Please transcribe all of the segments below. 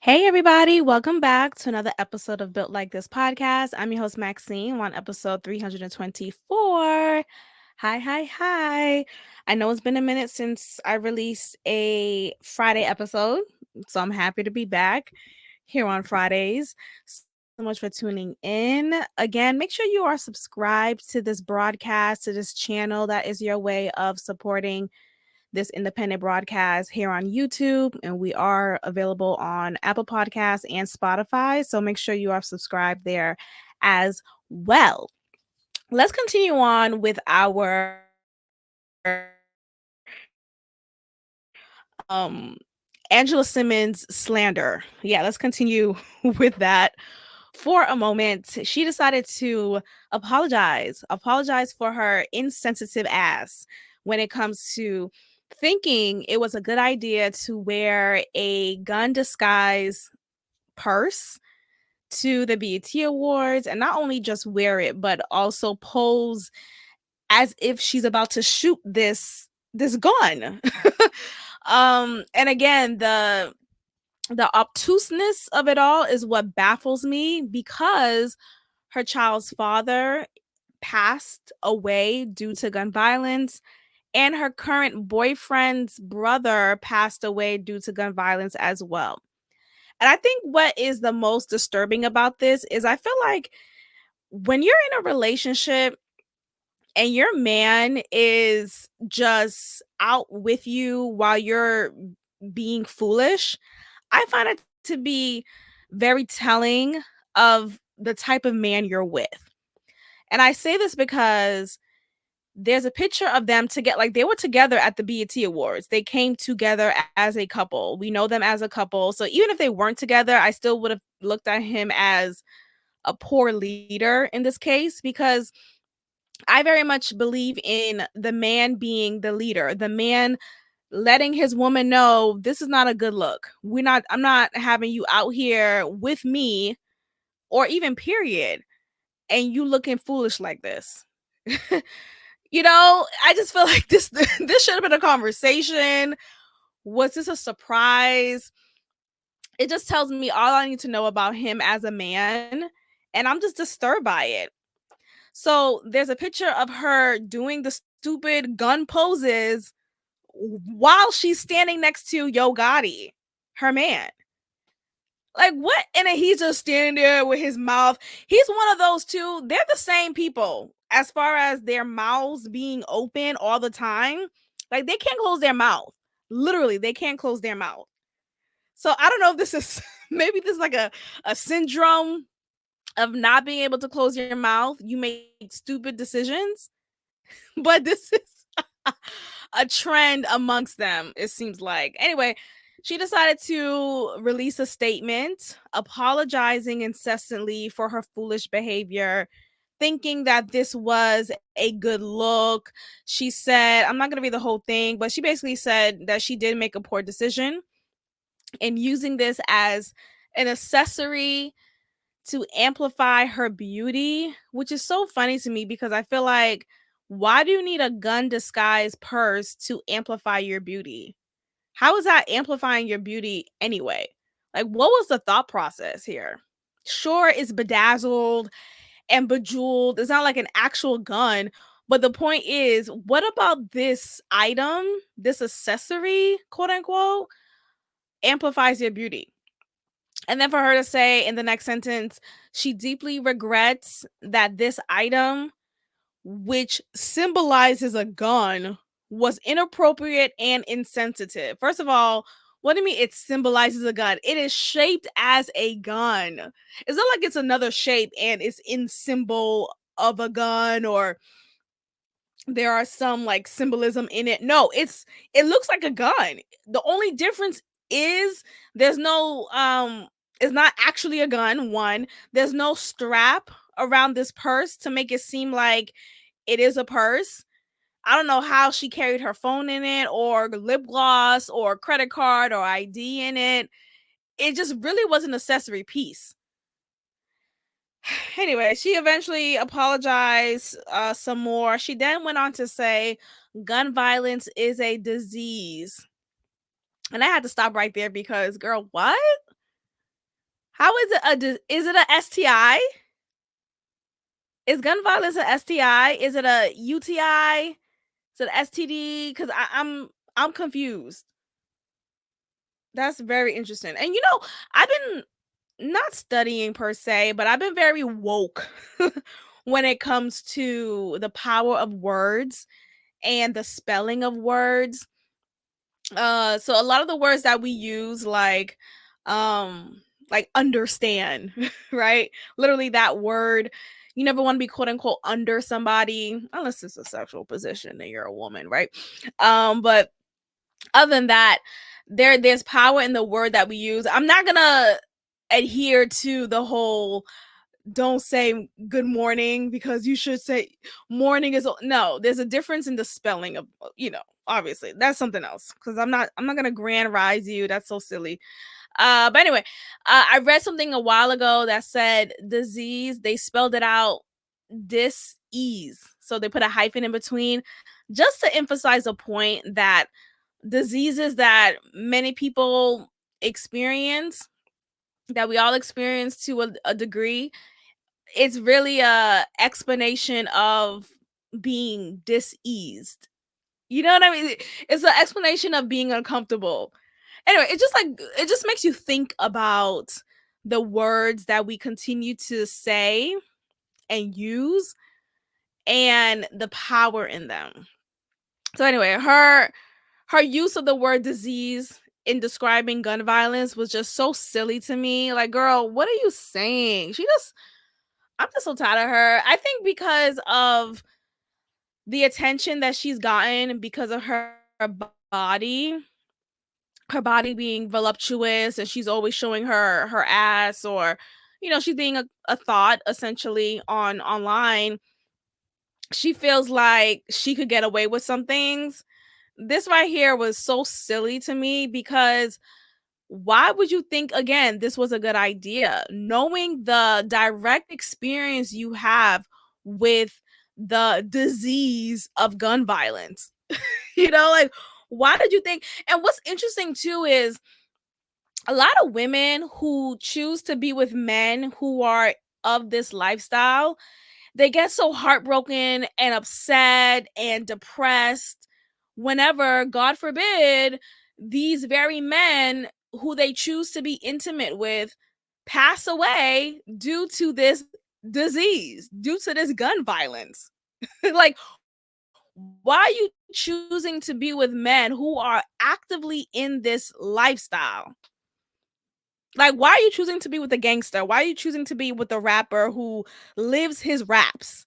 Hey, everybody, welcome back to another episode of Built Like This podcast. I'm your host, Maxine, on episode 324. Hi, hi, hi. I know it's been a minute since I released a Friday episode, so I'm happy to be back here on Fridays. So much for tuning in. Again, make sure you are subscribed to this broadcast, to this channel. That is your way of supporting this independent broadcast here on YouTube, and we are available on Apple Podcasts and Spotify. So make sure you are subscribed there as well. Let's continue on with our Angela Simmons slander. Yeah, let's continue with that for a moment. She decided to apologize for her insensitive ass when it comes to thinking it was a good idea to wear a gun disguise purse to the BET Awards, and not only just wear it but also pose as if she's about to shoot this gun. And again, the obtuseness of it all is what baffles me, because her child's father passed away due to gun violence, and her current boyfriend's brother passed away due to gun violence as well. And I think what is the most disturbing about this is I feel like when you're in a relationship and your man is just out with you while you're being foolish, I find it to be very telling of the type of man you're with. And I say this because there's a picture of them together, like they were together at the BET Awards. They came together as a couple. We know them as a couple. So even if they weren't together, I still would have looked at him as a poor leader in this case, because I very much believe in the man being the leader, the man letting his woman know this is not a good look. I'm not having you out here with me, or even period, and you looking foolish like this. I just feel like this should have been a conversation. Was this a surprise? It just tells me all I need to know about him as a man, and I'm just disturbed by it. So there's a picture of her doing the stupid gun poses while she's standing next to Yo Gotti, her man. Like, what? And then he's just standing there with his mouth. He's one of those two. They're the same people as far as their mouths being open all the time. Like, they can't close their mouth. Literally, they can't close their mouth. So I don't know if this is maybe this is like a syndrome of not being able to close your mouth. You make stupid decisions, but this is a trend amongst them, it seems like. Anyway, she decided to release a statement apologizing incessantly for her foolish behavior, thinking that this was a good look. She said, I'm not going to read the whole thing, but she basically said that she did make a poor decision and using this as an accessory to amplify her beauty, which is so funny to me because I feel like, why do you need a gun disguise purse to amplify your beauty? How is that amplifying your beauty anyway? Like, what was the thought process here? Sure, it's bedazzled and bejeweled. It's not like an actual gun. But the point is, what about this item, this accessory, quote unquote, amplifies your beauty? And then for her to say in the next sentence, she deeply regrets that this item, which symbolizes a gun, was inappropriate and insensitive. First of all, what do you mean it symbolizes a gun? It is shaped as a gun. It's not like it's another shape and it's in symbol of a gun, or there are some like symbolism in it. No, it looks like a gun. The only difference is there's no it's not actually a gun. One, there's no strap around this purse to make it seem like it is a purse. I don't know how she carried her phone in it, or lip gloss, or credit card, or ID in it. It just really was an accessory piece. Anyway, she eventually apologized some more. She then went on to say gun violence is a disease. And I had to stop right there because, girl, what? How is it is it a STI? Is gun violence a STI? Is it a UTI? Is it a STD? Because I'm confused. That's very interesting. And I've been not studying per se, but I've been very woke when it comes to the power of words and the spelling of words. So a lot of the words that we use, like understand, right? Literally that word. You never want to be quote unquote under somebody unless it's a sexual position and you're a woman, right? But other than that, there's power in the word that we use. I'm not gonna adhere to the whole don't say good morning because you should say morning is no, there's a difference in the spelling of, obviously that's something else because I'm not gonna grand rise you. That's so silly. But anyway, I read something a while ago that said disease, they spelled it out dis-ease, so they put a hyphen in between just to emphasize a point that diseases that many people experience, that we all experience to a degree, it's really a explanation of being diseased. You know what I mean? It's an explanation of being uncomfortable. Anyway, it just makes you think about the words that we continue to say and use and the power in them. So anyway, her use of the word disease in describing gun violence was just so silly to me. Like, girl, what are you saying? I'm just so tired of her. I think because of the attention that she's gotten because of body, her body being voluptuous, and she's always showing her ass, or she's being a thought essentially on online. She feels like she could get away with some things. This right here was so silly to me because why would you think again this was a good idea knowing the direct experience you have with the disease of gun violence? Like, why did you think? And what's interesting too is a lot of women who choose to be with men who are of this lifestyle, they get so heartbroken and upset and depressed whenever, God forbid, these very men who they choose to be intimate with pass away due to this disease, due to this gun violence. Like, why are you choosing to be with men who are actively in this lifestyle? Like, why are you choosing to be with a gangster? Why are you choosing to be with a rapper who lives his raps?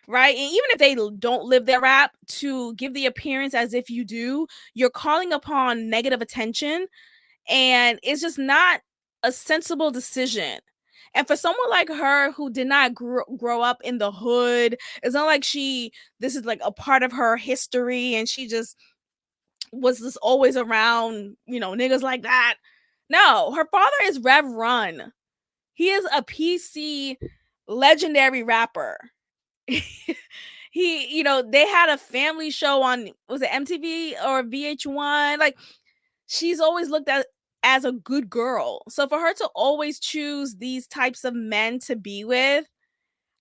Right? And even if they don't live their rap, to give the appearance as if you do, you're calling upon negative attention. And it's just not a sensible decision. And for someone like her who did not grow up in the hood, it's not like this is like a part of her history and she just was just always around, niggas like that. No, her father is Rev Run. He is a PC legendary rapper. They had a family show on, was it MTV or VH1? Like, she's always looked at as a good girl. So for her to always choose these types of men to be with,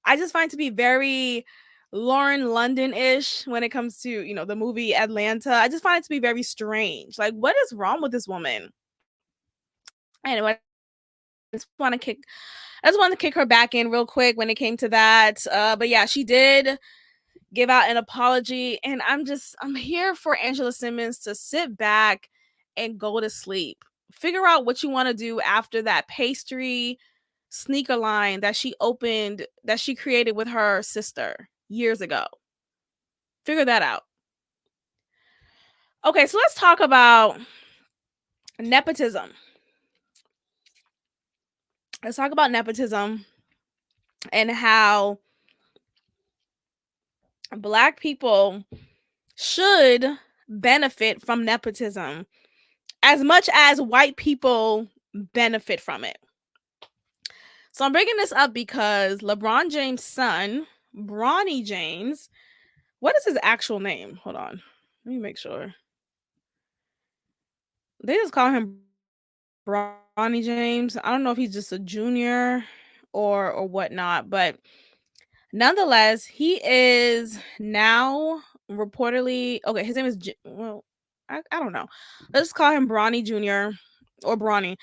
I just find to be very Lauren London-ish when it comes to, the movie Atlanta. I just find it to be very strange. Like, what is wrong with this woman? Anyway, I just want to kick her back in real quick when it came to that. But yeah, she did give out an apology, and I'm here for Angela Simmons to sit back and go to sleep. Figure out what you want to do after that pastry sneaker line that she created with her sister years ago. Figure that out. Okay, so let's talk about nepotism. Let's talk about nepotism and how Black people should benefit from nepotism as much as white people benefit from it. So I'm bringing this up because LeBron James' son, Bronny James, what is his actual name? Hold on. Let me make sure. They just call him Bronny. Bronny James. I don't know if he's just a junior or whatnot, but nonetheless, he is now reportedly okay. His name is well, I don't know. Let's call him Bronny Jr. or Bronny.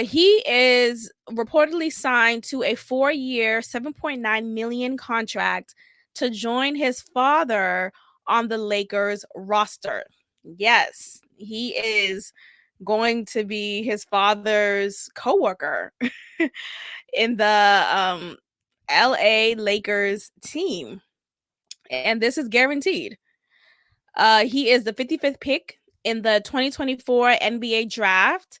He is reportedly signed to a 4-year, 7.9 million contract to join his father on the Lakers roster. Yes, he is going to be his father's coworker in the LA Lakers team. And this is guaranteed. He is the 55th pick in the 2024 NBA draft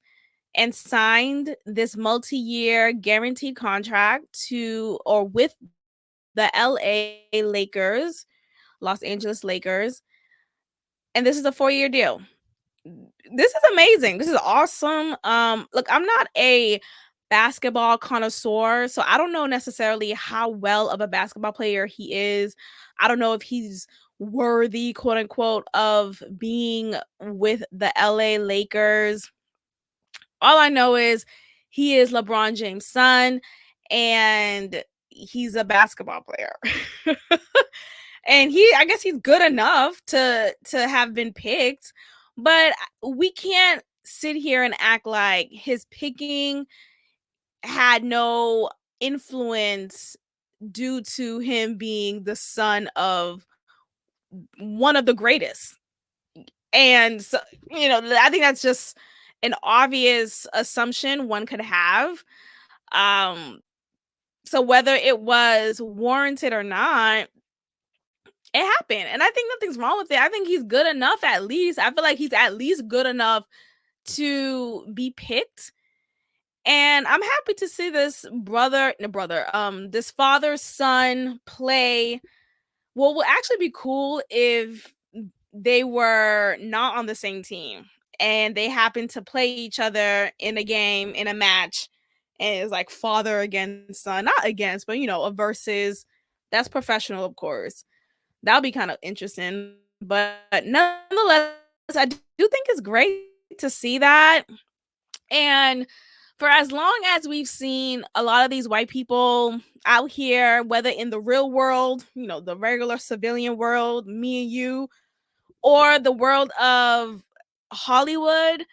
and signed this multi-year guaranteed contract to or with the LA Lakers, Los Angeles Lakers. And this is a 4-year deal. This is amazing. This is awesome. Look, I'm not a basketball connoisseur, so I don't know necessarily how well of a basketball player he is. I don't know if he's worthy, quote unquote, of being with the LA Lakers. All I know is he is LeBron James' son and he's a basketball player. And I guess he's good enough to have been picked, but we can't sit here and act like his picking had no influence due to him being the son of one of the greatest. And so, I think that's just an obvious assumption one could have. Um, so whether it was warranted or not, it happened. And I think nothing's wrong with it. I think he's good enough at least. I feel like he's at least good enough to be picked. And I'm happy to see this this father son play. What will actually be cool if they were not on the same team and they happen to play each other in a game, in a match, and it's like father against son, not against, but a versus. That's professional, of course. That'll be kind of interesting. But nonetheless, I do think it's great to see that. And for as long as we've seen a lot of these white people out here, whether in the real world, the regular civilian world, me and you, or the world of Hollywood,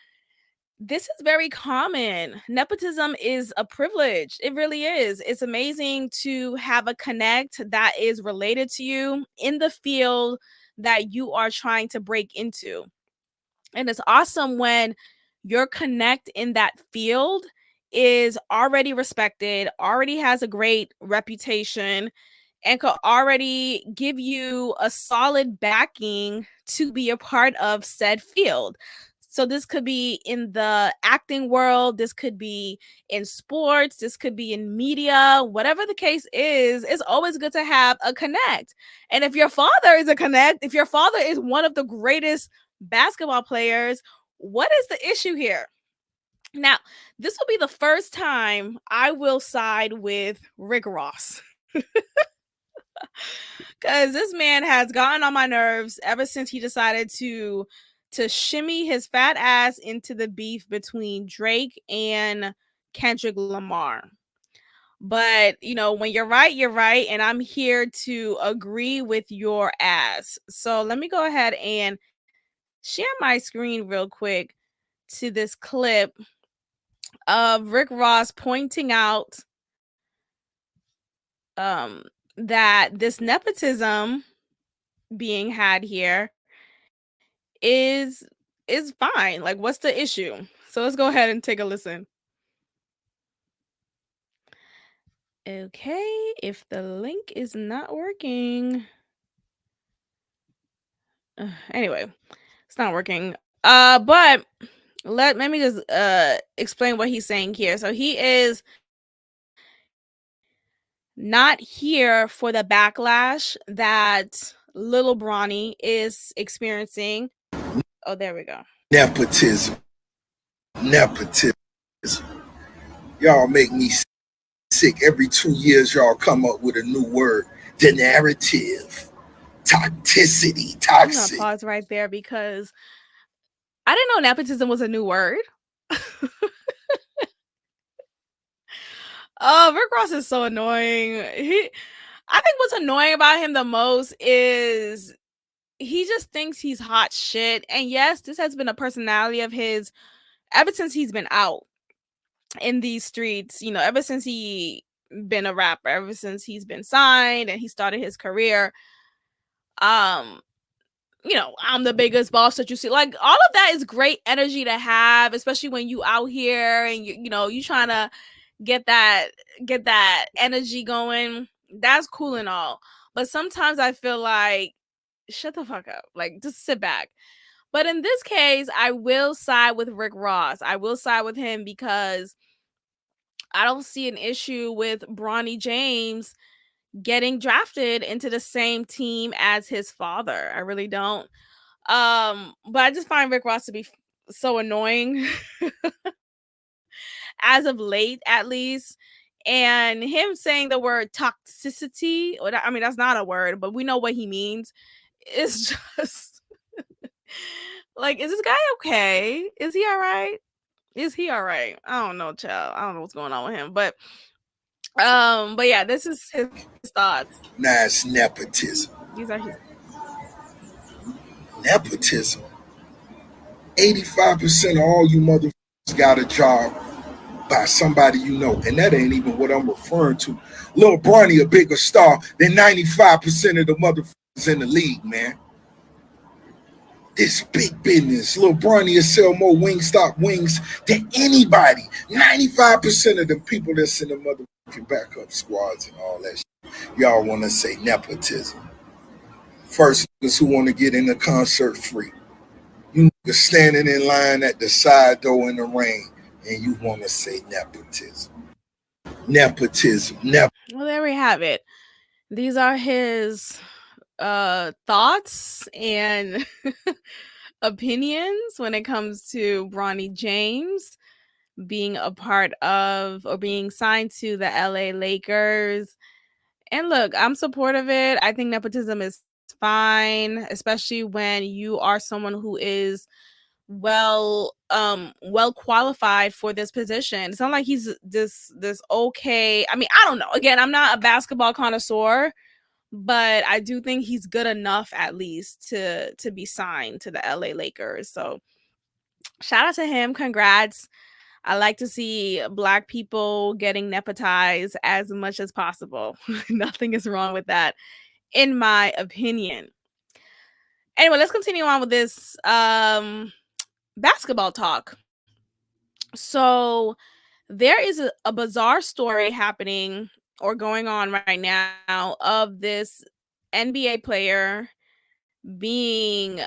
this is very common. Nepotism is a privilege. It really is. It's amazing to have a connect that is related to you in the field that you are trying to break into. And it's awesome when your connect in that field is already respected, already has a great reputation, and could already give you a solid backing to be a part of said field. So this could be in the acting world, this could be in sports, this could be in media, whatever the case is, it's always good to have a connect. And if your father is a connect, if your father is one of the greatest basketball players, what is the issue here? Now, this will be the first time I will side with Rick Ross. Because this man has gotten on my nerves ever since he decided to shimmy his fat ass into the beef between Drake and Kendrick Lamar. But when you're right, and I'm here to agree with your ass. So let me go ahead and share my screen real quick to this clip of Rick Ross pointing out that this nepotism being had here is fine. Like, what's the issue? So let's go ahead and take a listen. Okay, if the link is not working. Anyway, it's not working. But let me just explain what he's saying here. So he is not here for the backlash that little Bronny is experiencing. Oh, there we go. Nepotism. Nepotism. Y'all make me sick. Every 2 years, y'all come up with a new word. The narrative. Toxicity. I'm gonna Toxic. pause right there because I didn't know nepotism was a new word. Oh, Rick Ross is so annoying. I think what's annoying about him the most is he just thinks he's hot shit. And yes, this has been a personality of his ever since he's been out in these streets, ever since he been a rapper, ever since he's been signed and he started his career. Um, I'm the biggest boss that you see. Like all of that is great energy to have, especially when you out here and you trying to get that energy going. That's cool and all. But sometimes I feel like shut the fuck up. Like just sit back. But in this case, I will side with Rick Ross. I will side with him because I don't see an issue with Bronny James getting drafted into the same team as his father. I really don't. But I just find Rick Ross to be so annoying as of late, at least. And him saying the word toxicity, or I mean, that's not a word, but we know what he means. It's just like, is this guy okay? Is he all right? Is he all right? I don't know, child. I don't know what's going on with him, but yeah, this is his thoughts. Now it's nepotism. These are his. Nepotism. 85% of all you motherfuckers got a job by somebody you know. And that ain't even what I'm referring to. Lil Bronny a bigger star than 95% of the motherfuckers in the league, man. This big business. Lil Bronny will sell more Wingstop wings than anybody. 95% of the people that's in the motherfucking backup squads and all that shit. Y'all want to say nepotism. First niggas who want to get in the concert free. You niggas standing in line at the side door in the rain and you want to say nepotism. Nepotism. Well, there we have it. These are his thoughts and opinions when it comes to Bronny James being a part of or being signed to the LA Lakers. And look, I'm supportive of it. I think nepotism is fine, especially when you are someone who is well qualified for this position. It's not like he's this okay. I mean, I don't know. Again, I'm not a basketball connoisseur, but I do think he's good enough at least to be signed to the LA Lakers. So shout out to him. Congrats. I like to see Black people getting nepotized as much as possible. Nothing is wrong with that, in my opinion. Anyway, let's continue on with this basketball talk. So there is a bizarre story happening or going on right now of this NBA player being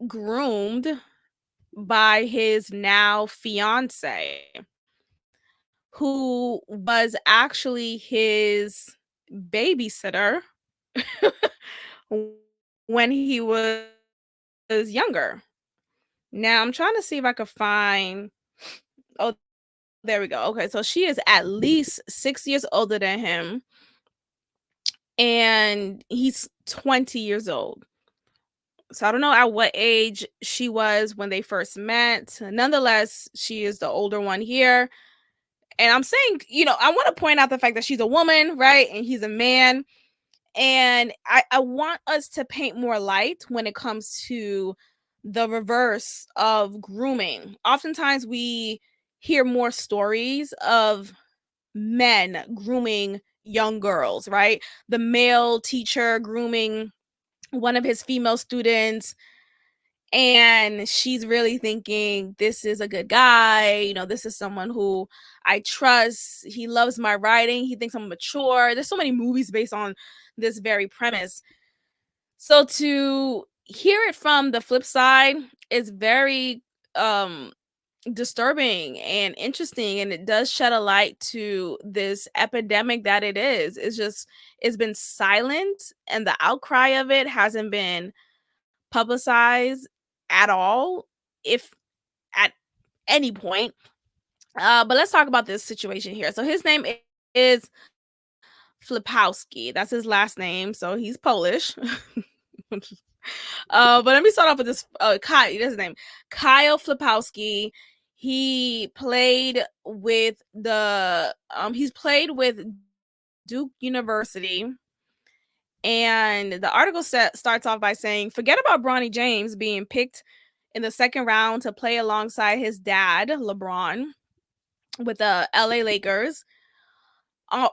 groomed by his now fiance, who was actually his babysitter when he was younger. Now I'm trying to see if I could find. Oh, there we go. Okay, so she is at least 6 years older than him, and he's 20 years old. So I don't know at what age she was when they first met. Nonetheless, she is the older one here. And I'm saying, I want to point out the fact that she's a woman, right? And he's a man. And I want us to paint more light when it comes to the reverse of grooming. Oftentimes we hear more stories of men grooming young girls, right? The male teacher grooming one of his female students, and she's really thinking this is a good guy, this is someone who I trust, he loves my writing, he thinks I'm mature. There's so many movies based on this very premise. So to hear it from the flip side is very disturbing and interesting, and it does shed a light to this epidemic that it is. It's been silent, and the outcry of it hasn't been publicized at all, if at any point. But let's talk about this situation here. So his name is Flipowski. That's his last name, so he's Polish. But let me start off with this. Kyle, that's his name, Kyle Flipowski. He played with he's played with Duke University. And the article starts off by saying, forget about Bronny James being picked in the second round to play alongside his dad, LeBron, with the LA Lakers,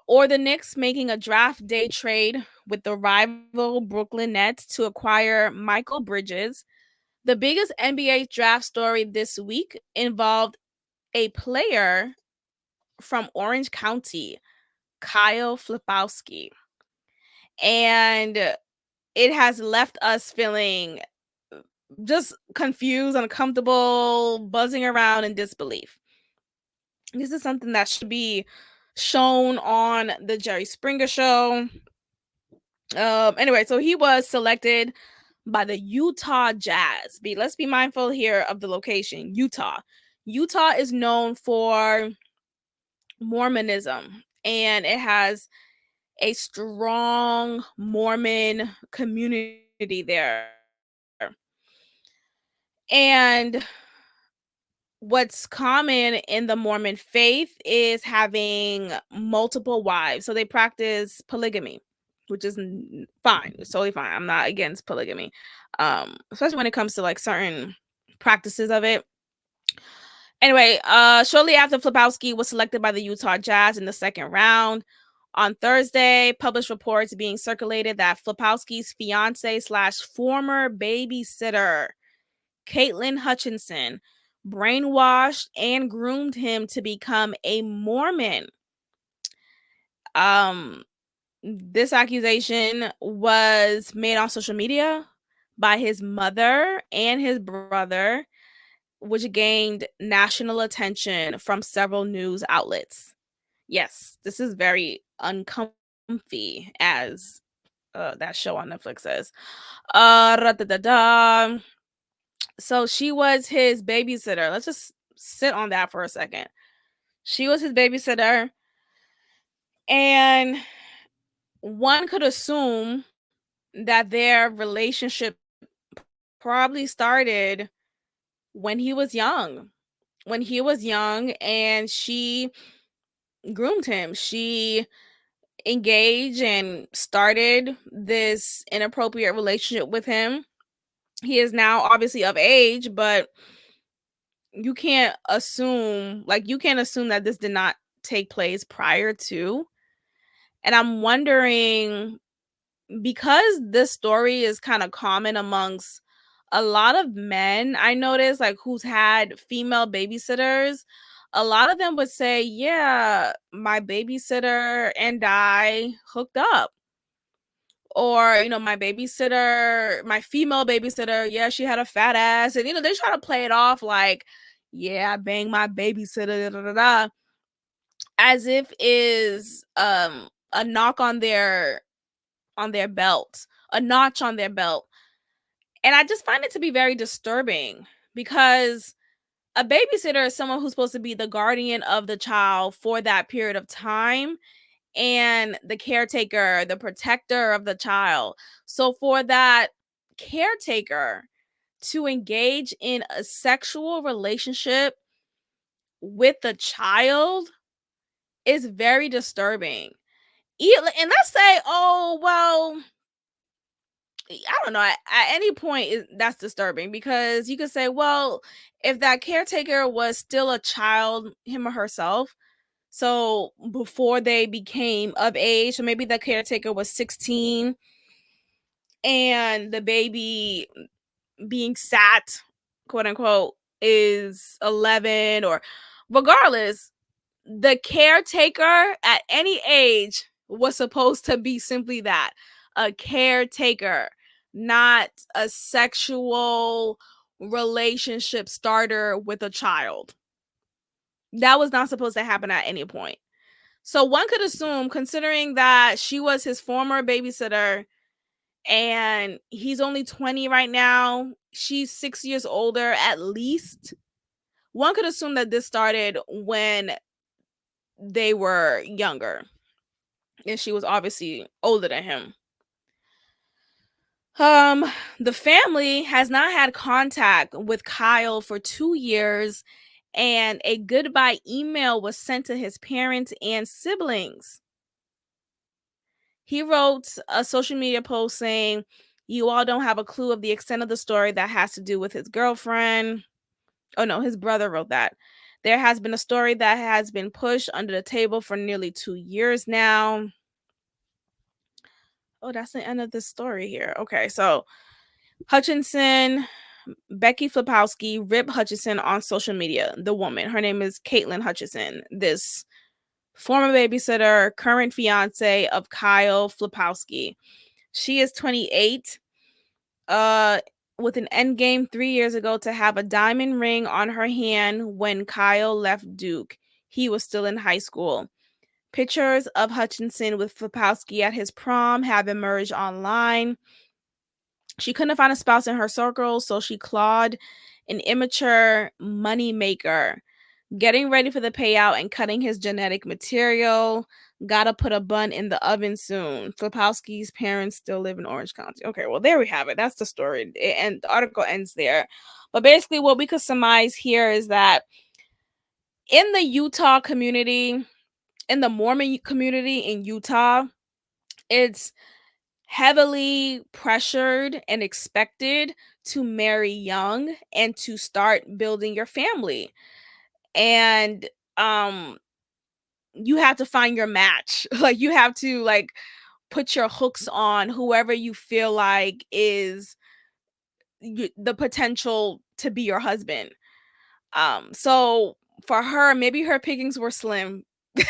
or the Knicks making a draft day trade with the rival Brooklyn Nets to acquire Michael Bridges. The biggest NBA draft story this week involved a player from Orange County, Kyle Flipowski. And it has left us feeling just confused, uncomfortable, buzzing around in disbelief. This is something that should be shown on the Jerry Springer show. Anyway, so he was selected by the Utah Jazz. Let's be mindful here of the location, Utah. Utah is known for Mormonism, and it has a strong Mormon community there. And what's common in the Mormon faith is having multiple wives. So they practice polygamy, which is fine. It's totally fine. I'm not against polygamy, especially when it comes to like certain practices of it. Anyway, shortly after Flipowski was selected by the Utah Jazz in the second round, on Thursday, published reports being circulated that Flipowski's fiance / former babysitter, Caitlin Hutchinson, brainwashed and groomed him to become a Mormon. This accusation was made on social media by his mother and his brother, which gained national attention from several news outlets. Yes, this is very uncomfy, as that show on Netflix says. So she was his babysitter. Let's just sit on that for a second. She was his babysitter, and one could assume that their relationship probably started when he was young. When he was young, and she groomed him. She engaged and started this inappropriate relationship with him. He is now obviously of age, but you can't assume that this did not take place prior to. And I'm wondering, because this story is kind of common amongst a lot of men, I noticed, like, who's had female babysitters, a lot of them would say, yeah, my babysitter and I hooked up. Or, my female babysitter, yeah, she had a fat ass. And, they try to play it off like, yeah, I banged my babysitter, da, da, da, as if is a knock on their belt, a notch on their belt. And I just find it to be very disturbing, because a babysitter is someone who's supposed to be the guardian of the child for that period of time, and the caretaker, the protector of the child. So for that caretaker to engage in a sexual relationship with the child is very disturbing. And let's say, oh, well, I don't know. At any point, that's disturbing, because you could say, well, if that caretaker was still a child, him or herself, so before they became of age, so maybe the caretaker was 16 and the baby being sat, quote unquote, is 11, or regardless, the caretaker at any age was supposed to be simply that, a caretaker, not a sexual relationship starter with a child. That was not supposed to happen at any point. So one could assume, considering that she was his former babysitter and he's only 20 right now, she's 6 years older at least, one could assume that this started when they were younger, and she was obviously older than him. The family has not had contact with Kyle for 2 years, and a goodbye email was sent to his parents and siblings. He wrote a social media post saying, "You all don't have a clue of the extent of the story that has to do with his girlfriend." Oh no, his brother wrote that. "There has been a story that has been pushed under the table for nearly 2 years now." Oh, that's the end of the story here. Okay, so Hutchinson, Becky Flipowski, Rip Hutchinson on social media. The woman, her name is Caitlin Hutchinson. This former babysitter, current fiance of Kyle Flipowski. She is 28. Uh, with an end game 3 years ago to have a diamond ring on her hand when Kyle left Duke. He was still in high school. Pictures of Hutchinson with Flipowski at his prom have emerged online. She couldn't find a spouse in her circle, so she clawed an immature money maker, getting ready for the payout and cutting his genetic material. Gotta put a bun in the oven soon. Flipowski's parents still live in Orange County. Okay, well, there we have it. That's the story. And the article ends there. But basically, what we could surmise here is that in the Utah community, in the Mormon community in Utah, it's heavily pressured and expected to marry young and to start building your family. And you have to find your match. Like you have to like put your hooks on whoever you feel like is the potential to be your husband. So for her, maybe her pickings were slim.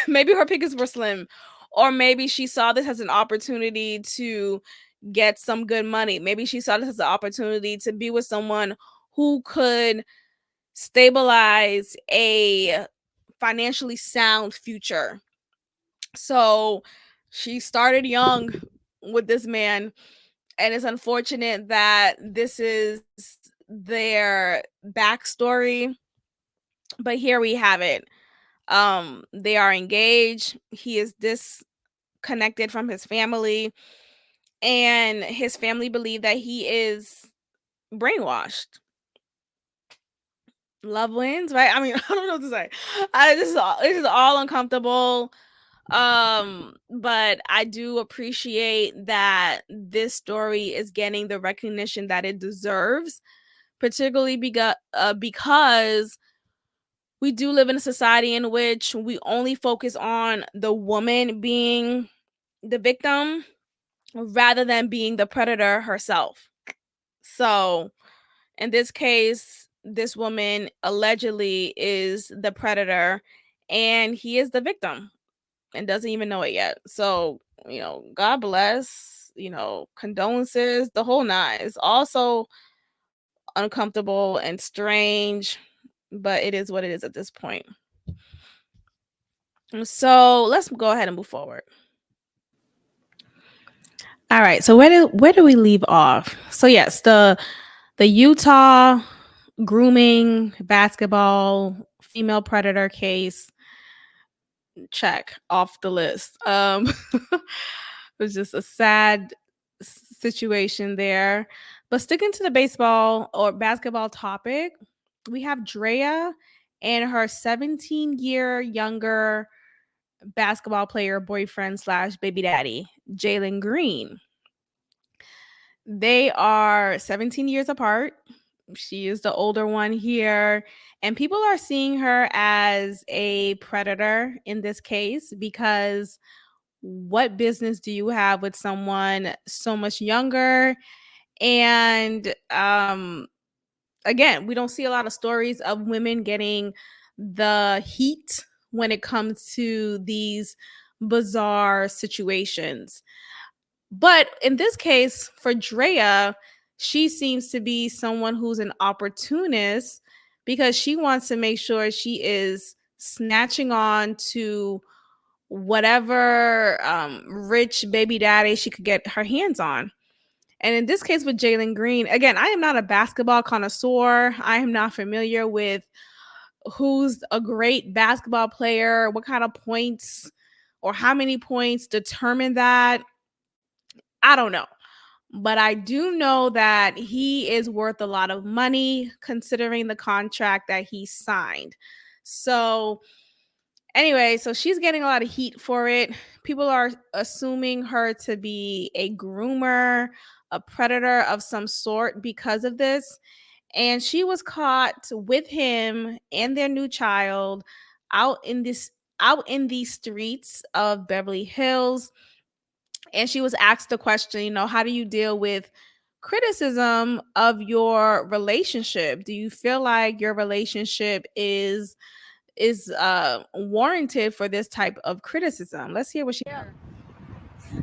Maybe her pickings were slim. Or maybe she saw this as an opportunity to get some good money. Maybe she saw this as an opportunity to be with someone who could stabilize a financially sound future. So she started young with this man, and it's unfortunate that this is their backstory. But here we have it. They are engaged. He is disconnected from his family, and his family believe that he is brainwashed. Love wins, right? I mean, I don't know what to say. This is all uncomfortable. But I do appreciate that this story is getting the recognition that it deserves, particularly because we do live in a society in which we only focus on the woman being the victim rather than being the predator herself. So, in this case, this woman allegedly is the predator and he is the victim and doesn't even know it yet. So, God bless, condolences, the whole nine. It's also uncomfortable and strange, but it is what it is at this point. So let's go ahead and move forward. All right. So where do we leave off? So yes, the Utah grooming basketball female predator case, check off the list. It was just a sad situation there. But sticking to the baseball or basketball topic, we have Drea and her 17-year younger basketball player boyfriend slash baby daddy, Jalen Green. They are 17 years apart. She is the older one here. And people are seeing her as a predator in this case because what business do you have with someone so much younger? And again, we don't see a lot of stories of women getting the heat when it comes to these bizarre situations. But in this case, for Drea, she seems to be someone who's an opportunist because she wants to make sure she is snatching on to whatever rich baby daddy she could get her hands on. And in this case with Jalen Green, again, I am not a basketball connoisseur. I am not familiar with who's a great basketball player, what kind of points or how many points determine that. I don't know. but I do know that he is worth a lot of money considering the contract that he signed. So, anyway, so she's getting a lot of heat for it. People are assuming her to be a groomer, a predator of some sort because of this. And she was caught with him and their new child out in this out in the streets of Beverly Hills. And she was asked the question, how do you deal with criticism of your relationship? Do you feel like your relationship is warranted for this type of criticism? Let's hear what she. Yeah.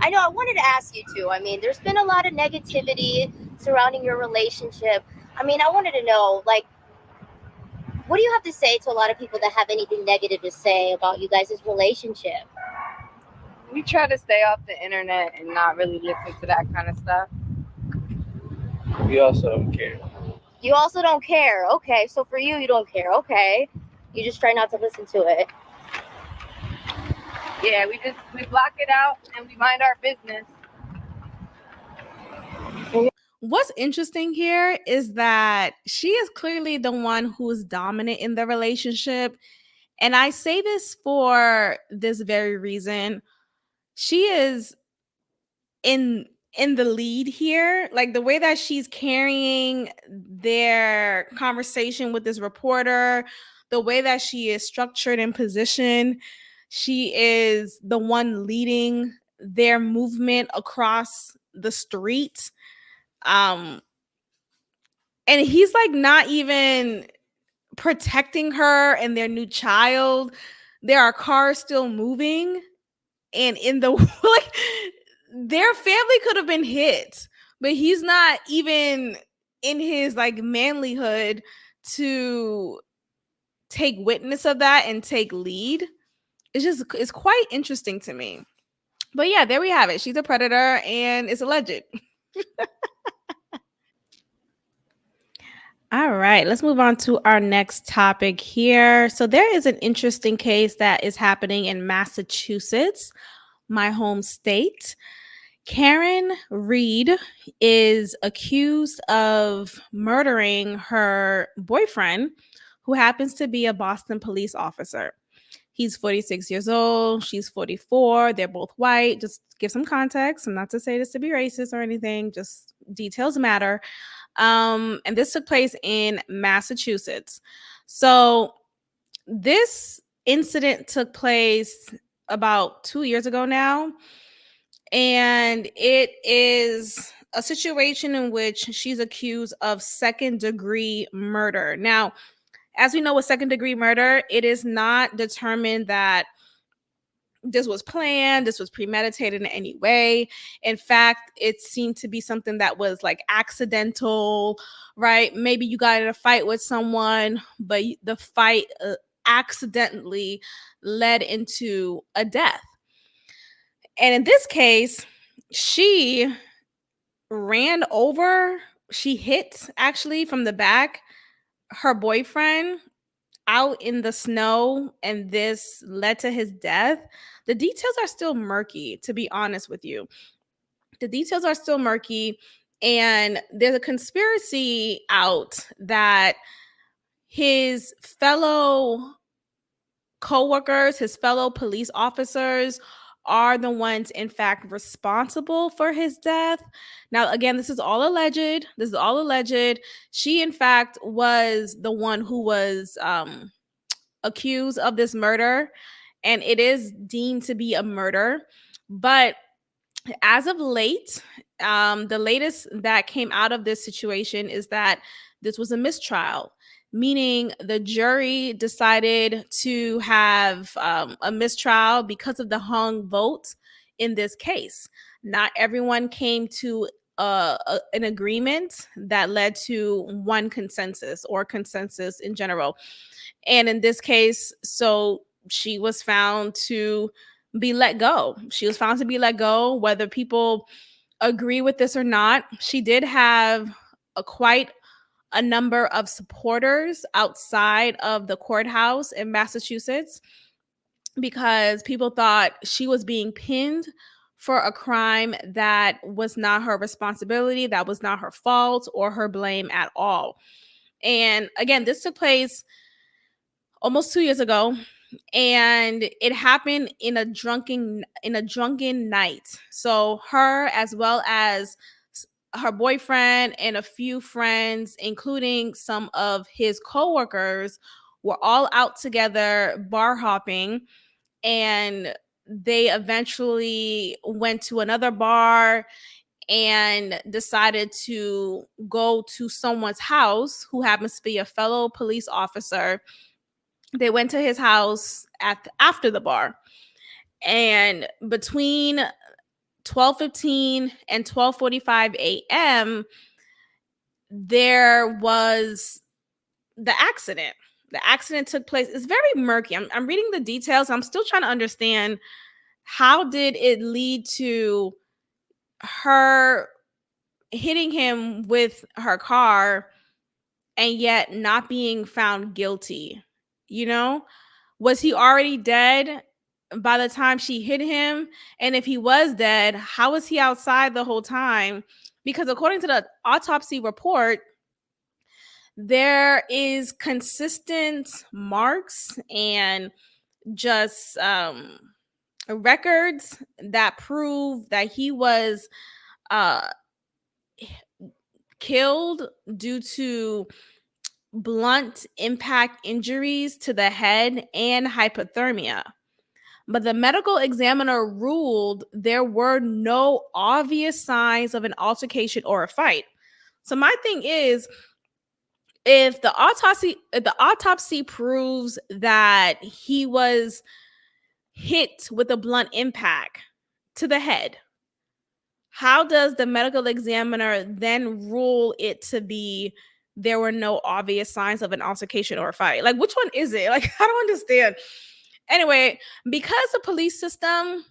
I know, I wanted to ask you too. I mean, there's been a lot of negativity surrounding your relationship. I mean, I wanted to know, like, what do you have to say to a lot of people that have anything negative to say about you guys' relationship? We try to stay off the internet and not really listen to that kind of stuff. We also don't care. You also don't care. Okay, so for you, you don't care. Okay, you just try not to listen to it. Yeah, we block it out and we mind our business. What's interesting here is that she is clearly the one who is dominant in the relationship. And I say this for this very reason. She is in the lead here, like the way that she's carrying their conversation with this reporter, the way that she is structured and positioned. She is the one leading their movement across the street. And he's like not even protecting her and their new child. There are cars still moving, and in the like their family could have been hit, but he's not even in his like manlyhood to take witness of that and take lead. It's quite interesting to me. But yeah, there we have it. She's a predator and it's alleged. All right, let's move on to our next topic here. So there is an interesting case that is happening in Massachusetts, my home state. Karen Reed is accused of murdering her boyfriend, who happens to be a Boston police officer. He's 46 years old. She's 44. They're both white. Just give some context. I'm not to say this to be racist or anything. Just details matter. And this took place in Massachusetts. So this incident took place about 2 years ago now. And it is a situation in which she's accused of second-degree murder. Now, as we know with second-degree murder, it is not determined that this was planned, this was premeditated in any way. In fact, it seemed to be something that was like accidental, right? Maybe you got in a fight with someone, but the fight accidentally led into a death. And in this case, she hit actually from the back her boyfriend out in the snow, and this led to his death. The details are still murky, to be honest with you. The details are still murky, and there's a conspiracy out that his fellow coworkers, his fellow police officers are the ones in fact responsible for his death. Now, again, this is all alleged. She in fact was the one who was accused of this murder, and it is deemed to be a murder. But as of late, the latest that came out of this situation is that this was a mistrial, meaning the jury decided to have a mistrial because of the hung vote in this case. Not everyone came to an agreement that led to one consensus or consensus in general. And in this case, so she was found to be let go. She was found to be let go, whether people agree with this or not. She did have quite a number of supporters outside of the courthouse in Massachusetts because people thought she was being pinned for a crime that was not her responsibility, that was not her fault or her blame at all. And again, this took place almost 2 years ago, and it happened in a drunken night. So her, as well as her boyfriend and a few friends, including some of his coworkers, were all out together bar hopping, and they eventually went to another bar and decided to go to someone's house who happens to be a fellow police officer. They went to his house after the bar, and between 12:15 and 12:45 a.m. there was the accident. The accident took place. It's very murky. I'm reading the details. I'm still trying to understand, how did it lead to her hitting him with her car and yet not being found guilty? You know, was he already dead by the time she hit him? And if he was dead, how was he outside the whole time? Because according to the autopsy report, there is consistent marks and just records that prove that he was uh, killed due to blunt impact injuries to the head and hypothermia. But the medical examiner ruled there were no obvious signs of an altercation or a fight. So my thing is, if the autopsy proves that he was hit with a blunt impact to the head, how does the medical examiner then rule it to be there were no obvious signs of an altercation or a fight? Like, which one is it? Like, I don't understand. Anyway, because the police system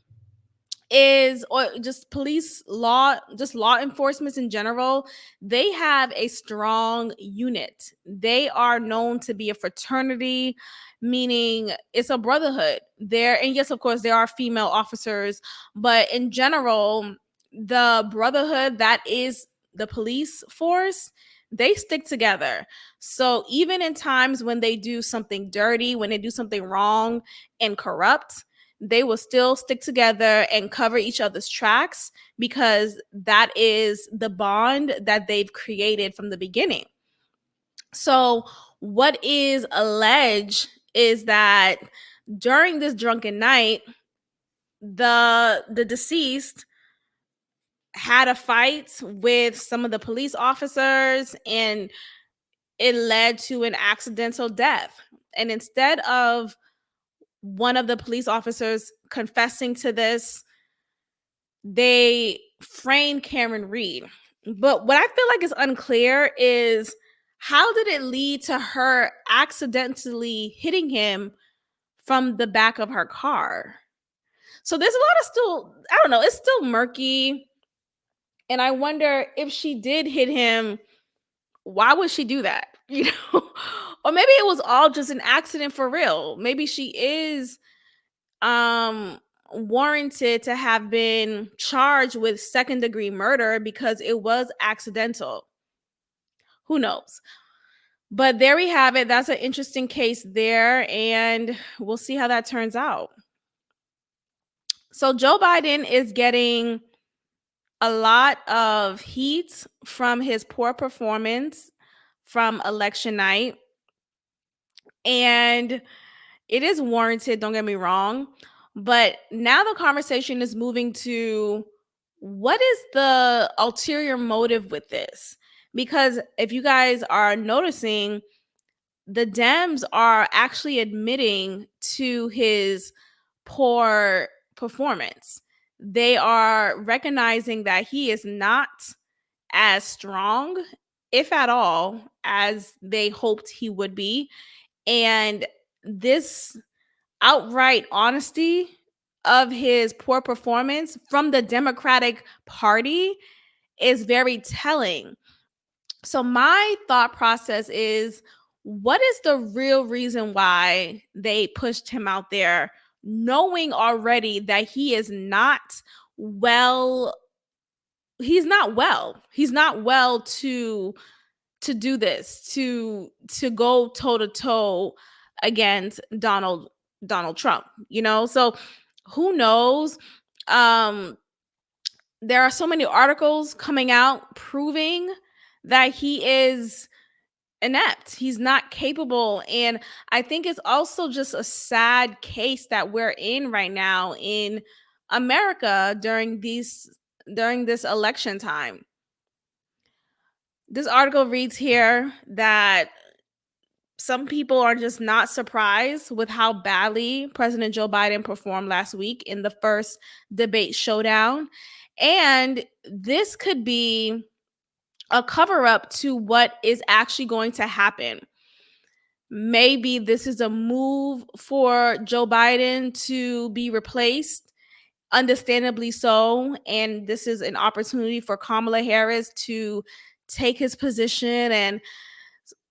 is, or just police law, just law enforcement in general, they have a strong unit. They are known to be a fraternity, meaning it's a brotherhood there. And yes, of course, there are female officers, but in general, the brotherhood that is the police force, they stick together. So even in times when they do something dirty, when they do something wrong and corrupt, they will still stick together and cover each other's tracks, because that is the bond that they've created from the beginning. So what is alleged is that during this drunken night, the deceased had a fight with some of the police officers, and it led to an accidental death. And instead of one of the police officers confessing to this, they framed Cameron Reed. But what I feel like is unclear is, how did it lead to her accidentally hitting him from the back of her car? So there's a lot of still, I don't know, it's still murky. And I wonder, if she did hit him, why would she do that? You know, or maybe it was all just an accident for real. Maybe she is warranted to have been charged with second-degree murder because it was accidental. Who knows? But there we have it. That's an interesting case there, and we'll see how that turns out. So Joe Biden is getting a lot of heat from his poor performance from election night, and it is warranted, don't get me wrong. But now the conversation is moving to, what is the ulterior motive with this? Because if you guys are noticing, the Dems are actually admitting to his poor performance. They are recognizing that he is not as strong, if at all, as they hoped he would be. And this outright honesty of his poor performance from the Democratic Party is very telling. So my thought process is, what is the real reason why they pushed him out there, knowing already that he is not well. He's not well. He's not well to do this, to go toe to toe against Donald Trump, So who knows? There are so many articles coming out proving that he is inept. He's not capable. And I think it's also just a sad case that we're in right now in America during this election time. This article reads here that some people are just not surprised with how badly President Joe Biden performed last week in the first debate showdown. And this could be a cover up to what is actually going to happen. Maybe this is a move for Joe Biden to be replaced, understandably so. And this is an opportunity for Kamala Harris to take his position and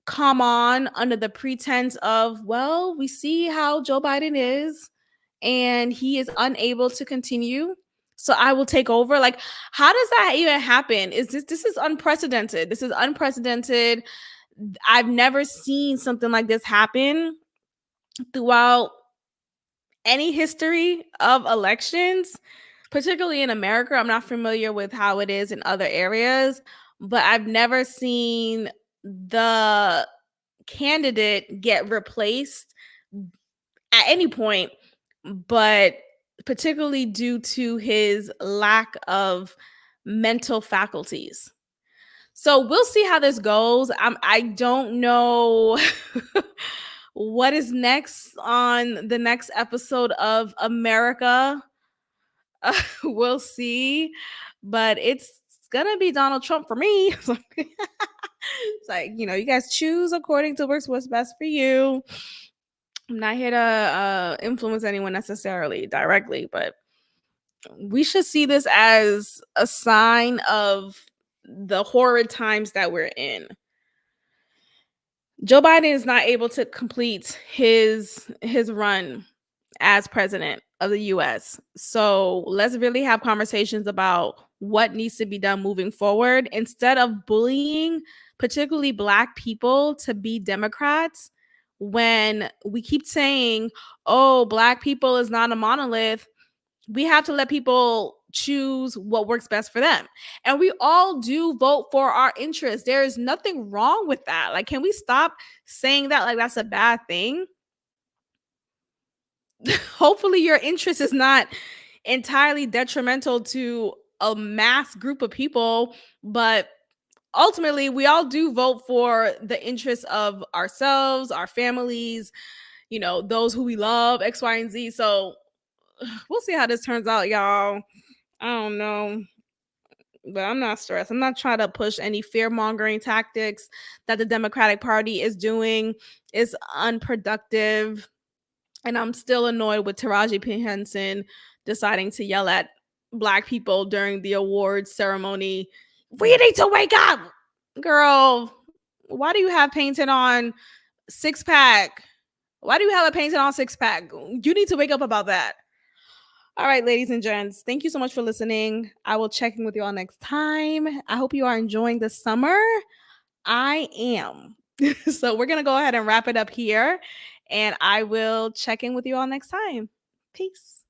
come on under the pretense of, well, we see how Joe Biden is and he is unable to continue. So I will take over. Like, how does that even happen? This is unprecedented. This is unprecedented. I've never seen something like this happen throughout any history of elections, particularly in America. I'm not familiar with how it is in other areas, but I've never seen the candidate get replaced at any point, but particularly due to his lack of mental faculties. So we'll see how this goes. I don't know what is next on the next episode of America. We'll see, but it's gonna be Donald Trump for me. It's like, you guys choose according to what's best for you. I'm not here to influence anyone necessarily directly, but we should see this as a sign of the horrid times that we're in. Joe Biden is not able to complete his run as president of the US. So let's really have conversations about what needs to be done moving forward instead of bullying, particularly Black people, to be Democrats. When we keep saying, oh, Black people is not a monolith, we have to let people choose what works best for them. And we all do vote for our interests. There is nothing wrong with that. Like, can we stop saying that like that's a bad thing? Hopefully your interest is not entirely detrimental to a mass group of people, but ultimately we all do vote for the interests of ourselves, our families, those who we love, X, Y, and Z. So we'll see how this turns out, y'all. I don't know, but I'm not stressed. I'm not trying to push any fear-mongering tactics that the Democratic Party is doing. It's unproductive. And I'm still annoyed with Taraji P. Henson deciding to yell at Black people during the awards ceremony. We need to wake up. Girl, why do you have painted on six-pack? Why do you have a painted on six-pack? You need to wake up about that. All right, ladies and gents, thank you so much for listening. I will check in with you all next time. I hope you are enjoying the summer. I am. So we're going to go ahead and wrap it up here, and I will check in with you all next time. Peace.